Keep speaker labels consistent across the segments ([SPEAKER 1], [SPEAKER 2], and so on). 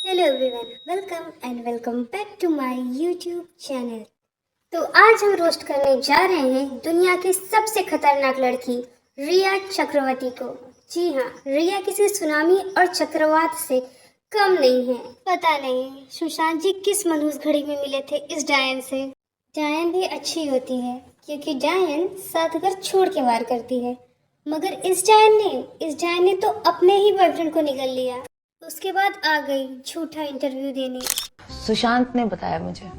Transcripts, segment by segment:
[SPEAKER 1] Hello everyone, welcome back to my YouTube channel. तो आज हम रोस्ट करने जा रहे हैं दुनिया की सबसे खतरनाक लड़की रिया चक्रवर्ती को। जी हाँ, रिया किसी सुनामी और चक्रवात से कम नहीं है। पता नहीं सुशांत जी किस मनहूस घड़ी में मिले थे इस डायन से। डायन भी अच्छी होती है क्योंकि डायन साथ घर छोड़ के वार करती है, मगर इस डायन ने तो अपने ही बॉयफ्रेंड को निगल लिया। उसके बाद आ गई झूठा इंटरव्यू देने।
[SPEAKER 2] सुशांत ने बताया मुझे।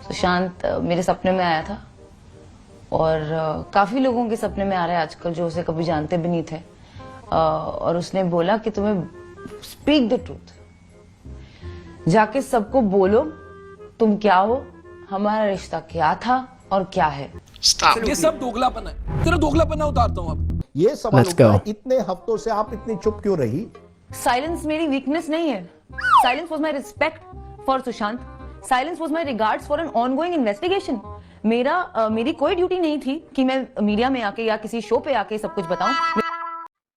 [SPEAKER 2] सुशांत मेरे सपने में आया था और काफी लोगों के सपने में आ रहा है आजकल जो उसे कभी जानते भी नहीं थे। और उसने बोला कि तुम्हें स्पीक द ट्रूथ, जाके सबको बोलो तुम क्या हो, हमारा रिश्ता क्या था और क्या है।
[SPEAKER 3] ये सब दोगलापन है, तेरा दोगलापन उतारता हूँ अब।
[SPEAKER 4] ये सवाल उठा है, इतने हफ्तों से आप इतनी चुप क्यों रही?
[SPEAKER 2] साइलेंस मेरी वीकनेस नहीं है। Silence was my respect for Sushant. Silence was my regards for an ongoing investigation. मेरी कोई ड्यूटी नहीं थी कि मैं मीडिया में आके या किसी शो पे आके सब कुछ बताऊं।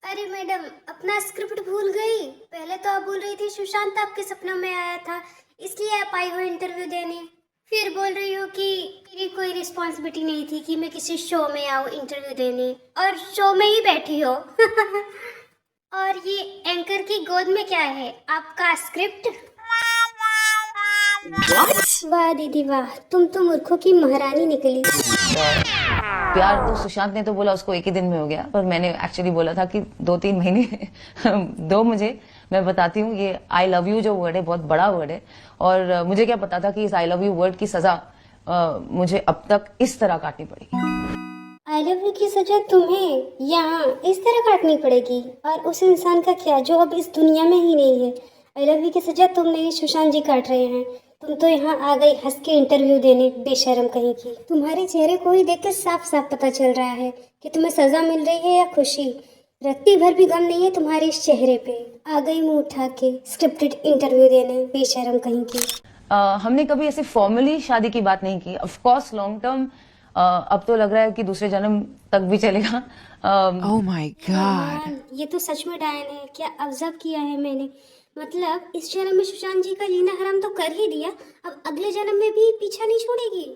[SPEAKER 1] अरे मैडम, अपना स्क्रिप्ट भूल गई। पहले तो आप बोल रही थी सुशांत आपके सपनों में आया था इसलिए आप आई हो इंटरव्यू देने। फिर बोल रही हो कि मेरी कोई रिस्पॉन्सिबिलिटी नहीं थी कि मैं किसी शो में आऊँ इंटरव्यू देने, और शो में ही बैठी हो। और ये एंकर की गोद में क्या है, आपका स्क्रिप्ट? वाह दीदी वाह, तुम तो मूर्खों की महारानी निकली।
[SPEAKER 2] प्यार तो सुशांत ने तो बोला उसको एक ही दिन में हो गया, पर मैंने एक्चुअली बोला था कि 2-3 महीने दो मुझे। मैं बताती हूँ, ये आई लव यू जो वर्ड है बहुत बड़ा वर्ड है, और मुझे क्या पता था कि इस आई लव यू वर्ड की सजा मुझे अब तक इस तरह काटनी पड़ेगी।
[SPEAKER 1] आई लव यू की सजा तुम्हें यहाँ इस तरह काटनी पड़ेगी, और उस इंसान का क्या जो अब इस दुनिया में ही नहीं है। आई लव यू की सजा तुम नहीं, सुशांत जी काट रहे हैं। तुम तो यहाँ आ गई हंस के इंटरव्यू देने, बेशर्म कहीं की। तुम्हारे चेहरे को ही देख के साफ साफ पता चल रहा है कि तुम्हें सजा मिल रही है या खुशी। रत्ती भर भी गम नहीं है तुम्हारे इस चेहरे पे। आ गई मुंह उठा के स्क्रिप्टेड इंटरव्यू देने, बेशर्म कहीं की।
[SPEAKER 2] हमने कभी ऐसे फॉर्मली शादी की बात नहीं की। ऑफ कोर्स लॉन्ग टर्म अब तो लग रहा है कि दूसरे जन्म तक भी चलेगा।
[SPEAKER 5] Oh my God.
[SPEAKER 1] ये तो सच में डायन है। क्या ऑब्जर्व किया है मैंने, मतलब इस जन्म में सुशांत जी का जीना हराम तो कर ही दिया, अब अगले जन्म में भी पीछा नहीं छोड़ेगी।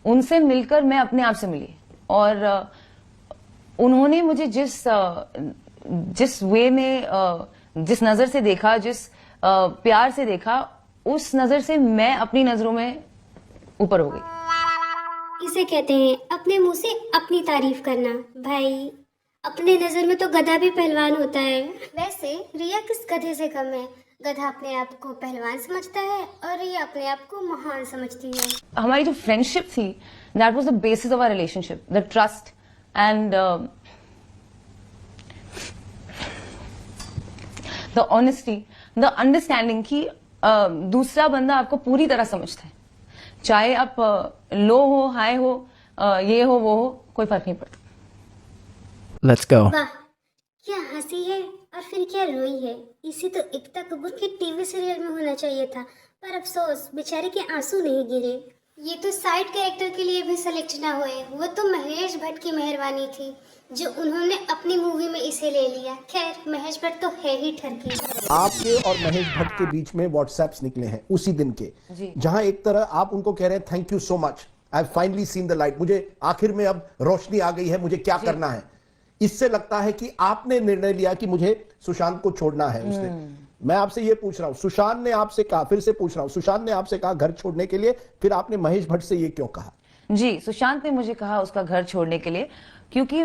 [SPEAKER 2] उनसे मिलकर मैं अपने आप से मिली, और उन्होंने मुझे जिस वे में जिस नजर से देखा, जिस प्यार से देखा, उस नजर से मैं अपनी नजरों में ऊपर हो गई।
[SPEAKER 1] इसे कहते हैं अपने मुंह से अपनी तारीफ करना। भाई, अपने नजर में तो गधा भी पहलवान होता है। वैसे रिया किस गधे से कम है? गधा अपने आप को पहलवान समझता है और रिया अपने आप को महान समझती है।
[SPEAKER 2] हमारी जो फ्रेंडशिप थी, that was the basis of our relationship, the trust and the honesty, the understanding कि दूसरा बंदा आपको पूरी तरह समझता है। चाहे आप लो हो, हाई हो, ये हो वो हो, कोई फर्क नहीं पड़ता।
[SPEAKER 5] Let's go.
[SPEAKER 1] वाह, क्या हंसी है और फिर क्या रोई है। इसे तो एकता कपूर के टीवी सीरियल में होना चाहिए था, पर अफसोस बेचारे के आंसू नहीं गिरे। ये तो साइड कैरेक्टर के लिए भी सेलेक्ट ना हुए। वो तो महेश भट्ट की मेहरबानी थी जो उन्होंने अपनी मूवी में इसे ले लिया। खैर, महेश भट्ट तो है ही ठरकी।
[SPEAKER 4] आपके और महेश भट्ट के बीच में व्हाट्सएप्स निकले हैं उसी दिन के, जहां एक तरह आप उनको कह रहे हैं thank you so much, I have finally seen the light, मुझे आखिर में अब रोशनी आ गई है, मुझे क्या करना है। इससे लगता है कि आपने निर्णय लिया कि मुझे सुशांत को छोड़ना है। उसने, मैं आपसे ये पूछ रहा हूं, सुशांत ने आपसे कहा, फिर से पूछ रहा हूं, सुशांत ने आपसे कहा घर छोड़ने के लिए, फिर आपने महेश भट्ट से ये क्यों कहा?
[SPEAKER 2] जी, सुशांत ने मुझे कहा उसका घर छोड़ने के लिए, क्योंकि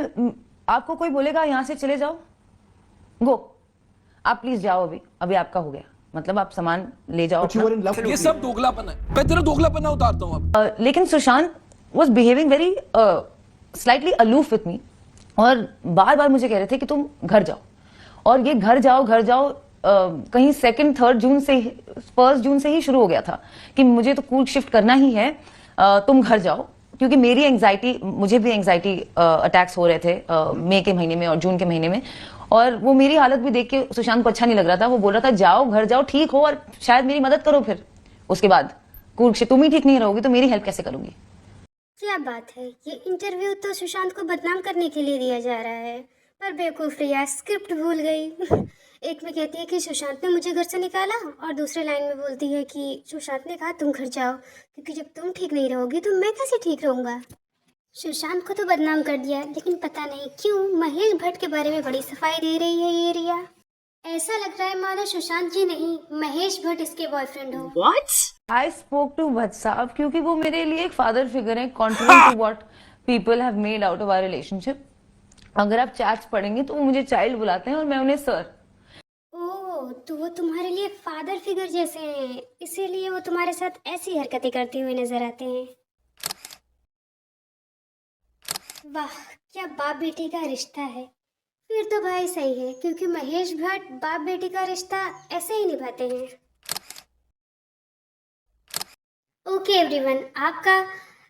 [SPEAKER 2] आपको कोई बोलेगा यहां से चले जाओ, गो, आप प्लीज जाओ, अभी आपका हो गया, मतलब आप सामान ले जाओ अपना।
[SPEAKER 3] ये सब दोगलापन है, मैं तेरा दोगलापन उतारता हूँ अब।
[SPEAKER 2] लेकिन Sushant was behaving very slightly aloof with me, और बार बार मुझे कह रहे थे कि तुम घर जाओ, और ये घर जाओ कहीं 2-3 जून से, 1 जून से ही शुरू हो गया था कि मुझे तो कूल शिफ्ट करना ही है, तुम घर जाओ। क्योंकि मेरी एंग्जाइटी, मुझे भी एंग्जाइटी अटैक्स हो रहे थे मई के महीने में और जून के महीने में, और वो मेरी हालत भी देख के सुशांत को अच्छा नहीं लग रहा था। वो बोल रहा था जाओ, घर जाओ, ठीक हो, और शायद मेरी मदद करो। फिर उसके बाद कूल शिफ्ट, तुम ही ठीक नहीं रहोगी तो मेरी हेल्प कैसे करूंगी?
[SPEAKER 1] क्या बात है, ये इंटरव्यू तो सुशांत को बदनाम करने के लिए दिया जा रहा है, पर बेवकूफ रिया स्क्रिप्ट भूल गई। एक में कहती है कि सुशांत ने मुझे घर से निकाला, और दूसरे लाइन में बोलती है कि सुशांत ने कहा तुम घर जाओ, क्योंकि जब तुम ठीक नहीं रहोगी तो मैं कैसे ठीक रहूँगा। सुशांत को तो बदनाम कर दिया, लेकिन पता नहीं क्यों महेश भट्ट के बारे में बड़ी सफाई दे रही है ये रिया। ऐसा लग रहा है मानो सुशांत जी नहीं, महेश भट्ट इसके बॉयफ्रेंड हो।
[SPEAKER 6] What?
[SPEAKER 2] I spoke to Bhatt साहब क्योंकि वो मेरे लिए एक फादर फिगर है, contrary to what people have made out of our relationship. अगर आप चैट्स पढ़ेंगे तो वो मुझे चाइल्ड बुलाते हैं और मैं उन्हें सर।
[SPEAKER 1] ओह, तो वो तुम्हारे लिए फादर फिगर जैसे हैं, इसीलिए वो तुम्हारे साथ ऐसी हरकतें करते हुए नजर आते हैं। वाह, क्या बाप बेटी का रिश्ता है। फिर तो भाई सही है, क्योंकि महेश भट्ट बाप बेटी का रिश्ता ऐसे ही निभाते हैं। ओके एवरीवन, आपका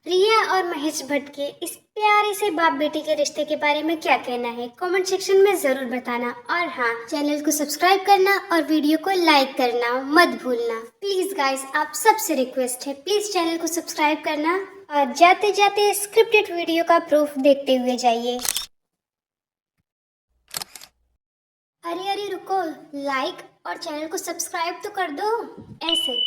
[SPEAKER 1] रिया और महेश भट्ट के इस प्यारे से बाप बेटी के रिश्ते के बारे में क्या कहना है, कमेंट सेक्शन में जरूर बताना। और हाँ, चैनल को सब्सक्राइब करना और वीडियो को लाइक करना मत भूलना। प्लीज गाइस, आप सबसे रिक्वेस्ट है, प्लीज चैनल को सब्सक्राइब करना और जाते जाते स्क्रिप्टेड वीडियो का प्रूफ देखते हुए जाइए। अरे रुको, लाइक और चैनल को सब्सक्राइब तो कर दो ऐसे।